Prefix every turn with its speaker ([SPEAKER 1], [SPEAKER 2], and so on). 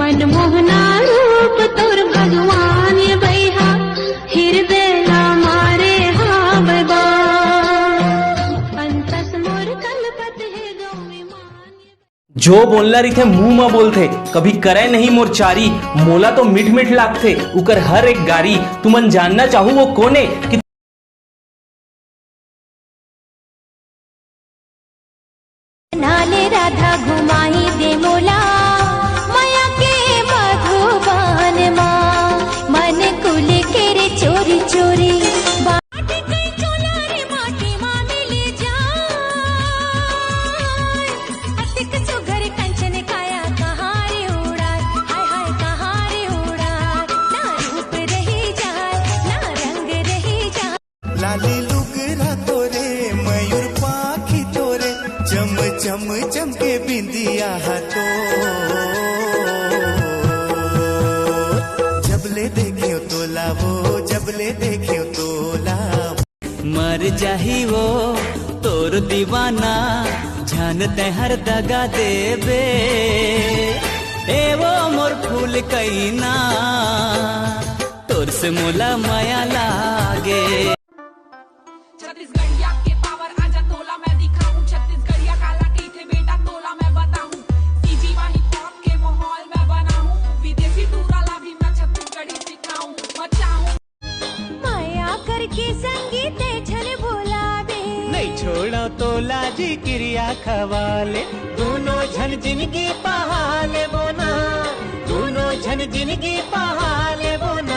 [SPEAKER 1] मनमोहना रूप तोर भगवान ये बैहा हृदय ला मारे हाँ बबा अंतस मोर कलपत है गौ विमान।
[SPEAKER 2] जो बोलना रही थे मुंह में बोलते, कभी करे नहीं मोर चारी, मोला तो मिठ मिठ लागते उकर हर एक गारी। तुमन जानना चाहू वो कोने कि
[SPEAKER 1] नाले राधा घुमाई दे मोला माया के मधुबन माँ मन कुल के रे चोरी चोरी बाटी कई चोला रे माटी माँ मिले जाए अतिक सुघर कंचन काया कहाँ रे उड़ाए हाय हाय कहाँ रे उड़ाए ना रूप रही जाए ना रंग रही जाए।
[SPEAKER 3] लाली लुगरा तोरे मयूर पाखी तोरे चम चम चमके बिंदिया तो जबले देखियो तो लावो जबले देखियो तो लावो।
[SPEAKER 4] मर जाही वो तोर दीवाना जानते हर दगा देबे ए वो मोर फूल कैना तोर से मोला माया लागे।
[SPEAKER 5] छत्तीसगढ़िया के पावर आजा तोला मैं दिखाऊं, छत्तीसगढ़िया काला की थे बेटा तोला मैं बताऊं, सीजी वाही पॉप के माहौल में बनाऊं, विदेशी टूराला भी मैं छत्तीसगढ़ी सिखाऊं मचाऊं।
[SPEAKER 1] माया करके संगीत छल बोलावे
[SPEAKER 4] नहीं छोड़ा तो लाजी क्रिया खवाले दोनों झन जिनकी पहाले बोना दोनों झन जिनकी पहाले बोना।